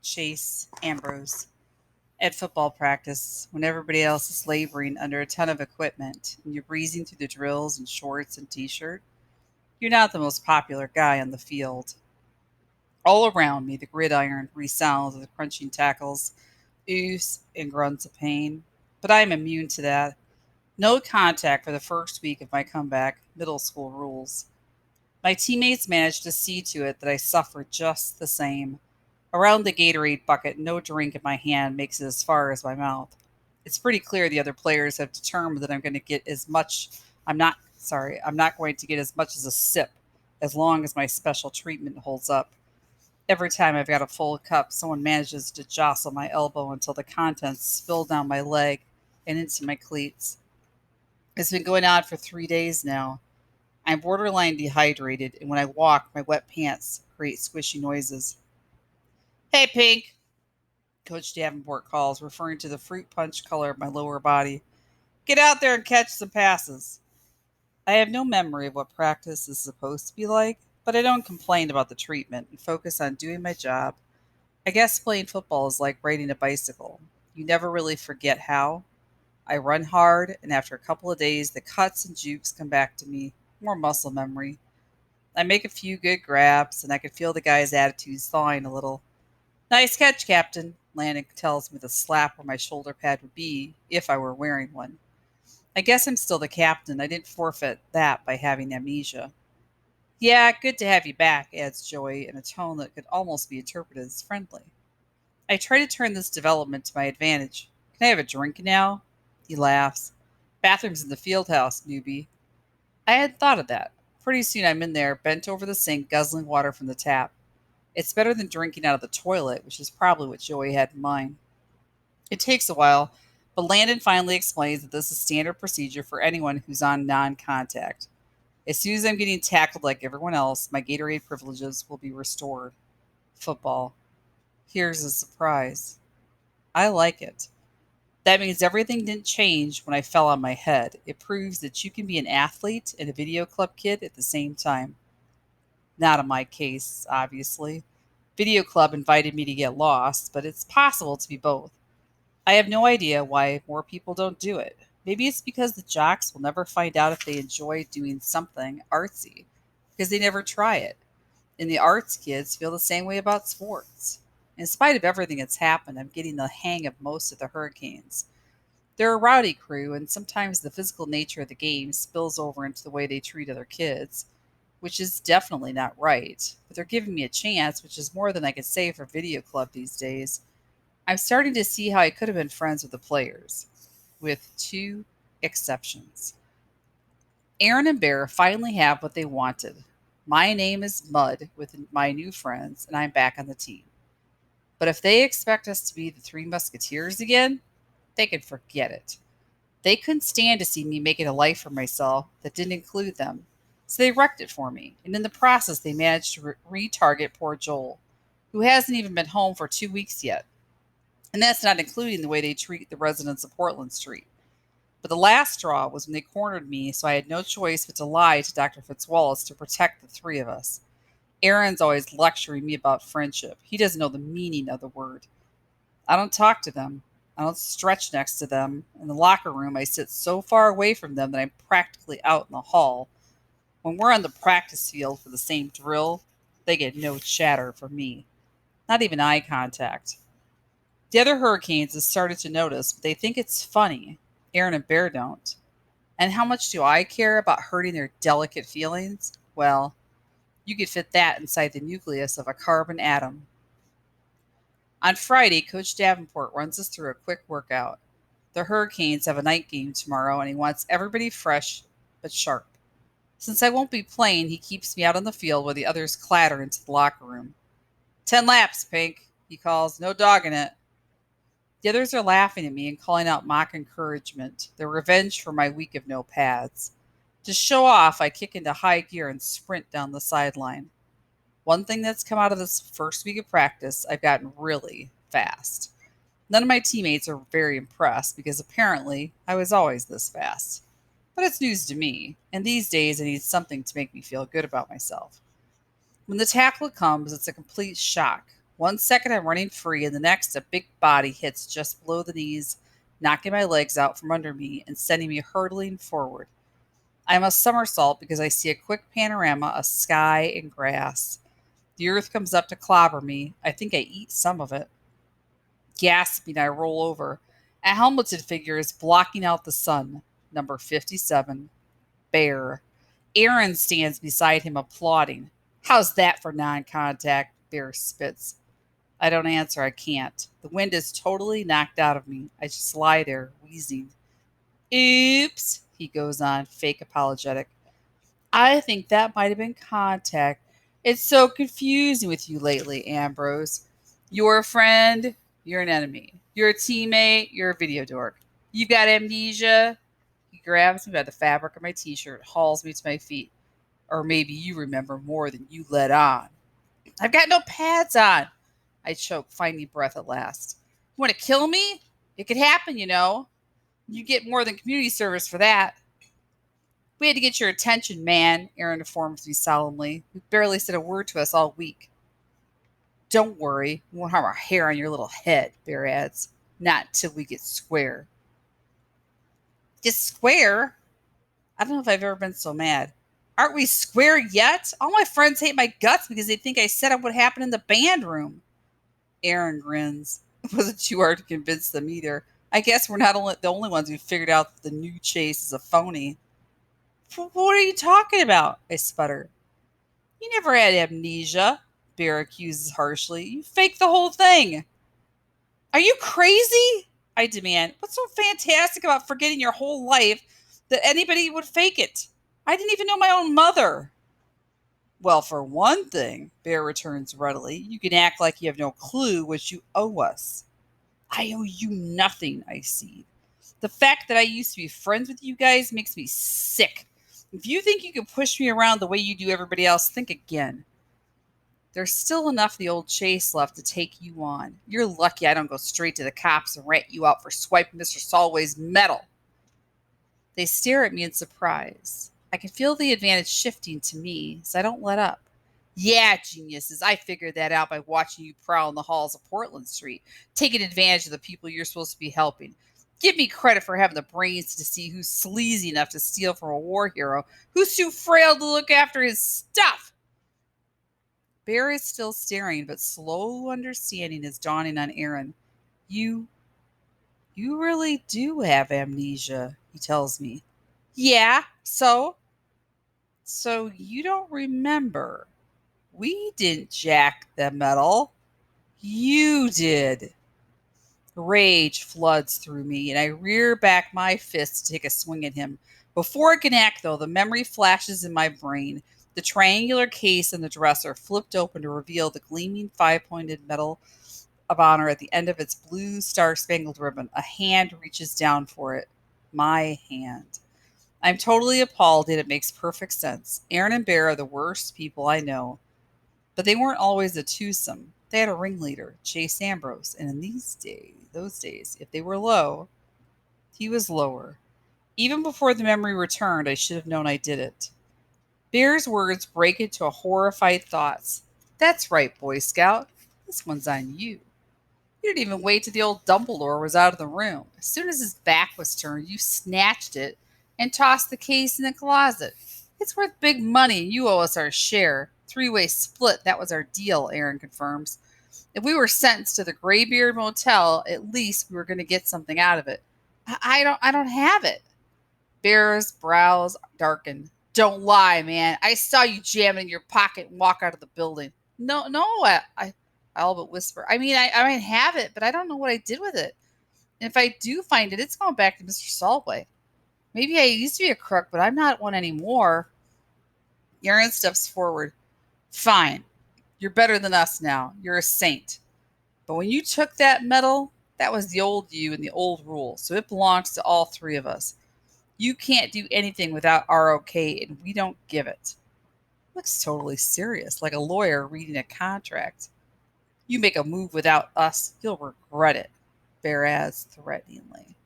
Chase Ambrose. At football practice, when everybody else is laboring under a ton of equipment and you're breezing through the drills in shorts and t shirt, you're not the most popular guy on the field. All around me, the gridiron resounds with crunching tackles, oohs, and grunts of pain. But I am immune to that. No contact for the first week of my comeback, middle school rules. My teammates managed to see to it that I suffered just the same. Around the Gatorade bucket, no drink in my hand makes it as far as my mouth. It's pretty clear the other players have determined that I'm going to get as much. I'm not going to get as much as a sip as long as my special treatment holds up. Every time I've got a full cup, someone manages to jostle my elbow until the contents spill down my leg and into my cleats. It's been going on for 3 days now. I'm borderline dehydrated, and when I walk, my wet pants create squishy noises. Hey, Pink, Coach Davenport calls, referring to the fruit punch color of my lower body. Get out there and catch some passes. I have no memory of what practice is supposed to be like, but I don't complain about the treatment and focus on doing my job. I guess playing football is like riding a bicycle. You never really forget how. I run hard, and after a couple of days, the cuts and jukes come back to me. More muscle memory. I make a few good grabs, and I can feel the guy's attitudes thawing a little. Nice catch, Captain, Landon tells me with a slap where my shoulder pad would be if I were wearing one. I guess I'm still the captain. I didn't forfeit that by having amnesia. Yeah, good to have you back, adds Joey in a tone that could almost be interpreted as friendly. I try to turn this development to my advantage. Can I have a drink now? He laughs. Bathroom's in the field house, newbie. I hadn't thought of that. Pretty soon I'm in there, bent over the sink, guzzling water from the tap. It's better than drinking out of the toilet, which is probably what Joey had in mind. It takes a while, but Landon finally explains that this is standard procedure for anyone who's on non contact. As soon as I'm getting tackled like everyone else, my Gatorade privileges will be restored. Football. Here's a surprise. I like it. That means everything didn't change when I fell on my head. It proves that you can be an athlete and a video club kid at the same time. Not in my case, obviously. Video club invited me to get lost, but it's possible to be both. I have no idea why more people don't do it. Maybe it's because the jocks will never find out if they enjoy doing something artsy, because they never try it. And the arts kids feel the same way about sports. In spite of everything that's happened, I'm getting the hang of most of the Hurricanes. They're a rowdy crew, and sometimes the physical nature of the game spills over into the way they treat other kids, which is definitely not right. But they're giving me a chance, which is more than I could say for Video Club these days. I'm starting to see how I could have been friends with the players, with two exceptions. Aaron and Bear finally have what they wanted. My name is Mud with my new friends, and I'm back on the team. But if they expect us to be the Three Musketeers again, they can forget it. They couldn't stand to see me making a life for myself that didn't include them. So they wrecked it for me, and in the process, they managed to retarget poor Joel, who hasn't even been home for 2 weeks yet. And that's not including the way they treat the residents of Portland Street. But the last straw was when they cornered me, so I had no choice but to lie to Dr. Fitzwallace to protect the three of us. Aaron's always lecturing me about friendship. He doesn't know the meaning of the word. I don't talk to them. I don't stretch next to them. In the locker room, I sit so far away from them that I'm practically out in the hall. When we're on the practice field for the same drill, they get no chatter from me, not even eye contact. The other Hurricanes have started to notice, but they think it's funny. Aaron and Bear don't. And how much do I care about hurting their delicate feelings? Well, you could fit that inside the nucleus of a carbon atom. On Friday, Coach Davenport runs us through a quick workout. The Hurricanes have a night game tomorrow, and he wants everybody fresh but sharp. Since I won't be playing, he keeps me out on the field while the others clatter into the locker room. 10 laps, Pink, he calls. No dog in it. The others are laughing at me and calling out mock encouragement, their revenge for my week of no pads. To show off, I kick into high gear and sprint down the sideline. One thing that's come out of this first week of practice, I've gotten really fast. None of my teammates are very impressed because apparently I was always this fast. But it's news to me, and these days I need something to make me feel good about myself. When the tackle comes, it's a complete shock. One second I'm running free, and the next a big body hits just below the knees, knocking my legs out from under me and sending me hurtling forward. I must somersault because I see a quick panorama of sky and grass. The earth comes up to clobber me. I think I eat some of it. Gasping, I roll over. A helmeted figure is blocking out the sun. Number 57, Bear. Aaron stands beside him, applauding. How's that for non contact? Bear spits. I don't answer. I can't. The wind is totally knocked out of me. I just lie there, wheezing. Oops, he goes on, fake apologetic. I think that might have been contact. It's so confusing with you lately, Ambrose. You're a friend, you're an enemy. You're a teammate, you're a video dork. You've got amnesia. He grabs me by the fabric of my t shirt, hauls me to my feet. Or maybe you remember more than you let on. I've got no pads on. I choke, finding breath at last. You want to kill me? It could happen, you know. You get more than community service for that. We had to get your attention, man, Aaron informs me solemnly. You barely said a word to us all week. Don't worry, we won't harm a hair on your little head, Bear adds. Not till we get square. Get square? I don't know if I've ever been so mad. Aren't we square yet? All my friends hate my guts because they think I set up what happened in the band room. Aaron grins. It wasn't too hard to convince them either. I guess we're not the only ones who figured out that the new Chase is a phony. What are you talking about? I sputter. You never had amnesia, Bear accuses harshly. You faked the whole thing. Are you crazy? I demand. What's so fantastic about forgetting your whole life that anybody would fake it? I didn't even know my own mother. Well, for one thing, Bear returns readily, you can act like you have no clue what you owe us. I owe you nothing, I see. The fact that I used to be friends with you guys makes me sick. If you think you can push me around the way you do everybody else, think again. There's still enough of the old Chase left to take you on. You're lucky I don't go straight to the cops and rat you out for swiping Mr. Solway's medal. They stare at me in surprise. I can feel the advantage shifting to me, so I don't let up. Yeah, geniuses, I figured that out by watching you prowl in the halls of Portland Street, taking advantage of the people you're supposed to be helping. Give me credit for having the brains to see who's sleazy enough to steal from a war hero, who's too frail to look after his stuff. Bear is still staring, but slow understanding is dawning on Aaron. You really do have amnesia, he tells me. Yeah, so? So you don't remember. We didn't jack the medal. You did. Rage floods through me, and I rear back my fist to take a swing at him. Before I can act, though, the memory flashes in my brain. The triangular case in the dresser flipped open to reveal the gleaming five-pointed medal of honor at the end of its blue star-spangled ribbon. A hand reaches down for it. My hand. I'm totally appalled, and it makes perfect sense. Aaron and Bear are the worst people I know. But they weren't always a twosome. They had a ringleader, Chase Ambrose, and in those days, if they were low, he was lower. Even before the memory returned, I should have known I did it. Bear's words break into a horrified thoughts. That's right, Boy Scout. This one's on you. You didn't even wait till the old Dumbledore was out of the room. As soon as his back was turned, you snatched it and tossed the case in the closet. It's worth big money, and you owe us our share. Three-way split, that was our deal, Aaron confirms. If we were sentenced to the Graybeard Motel, at least we were going to get something out of it. I don't have it. Bear's brows darken. Don't lie, man. I saw you jam it in your pocket and walk out of the building. No, I all but whisper. I might have it, but I don't know what I did with it. And if I do find it, it's going back to Mr. Solway. Maybe I used to be a crook, but I'm not one anymore. Aaron steps forward. Fine. You're better than us now. You're a saint. But when you took that medal, that was the old you and the old rule. So it belongs to all three of us. You can't do anything without our okay, and we don't give it. Looks totally serious, like a lawyer reading a contract. You make a move without us, you'll regret it, Bear adds threateningly.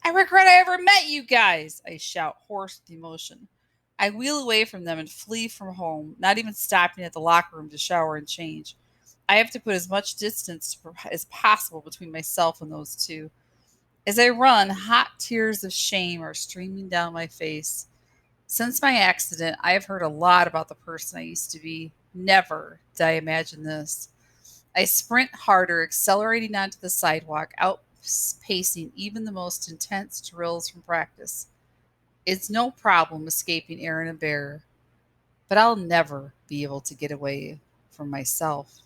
I regret I ever met you guys, I shout, hoarse with emotion. I wheel away from them and flee from home, not even stopping at the locker room to shower and change. I have to put as much distance as possible between myself and those two. As I run, hot tears of shame are streaming down my face. Since my accident, I have heard a lot about the person I used to be. Never did I imagine this. I sprint harder, accelerating onto the sidewalk, outpacing even the most intense drills from practice. It's no problem escaping Aaron and Bear, but I'll never be able to get away from myself.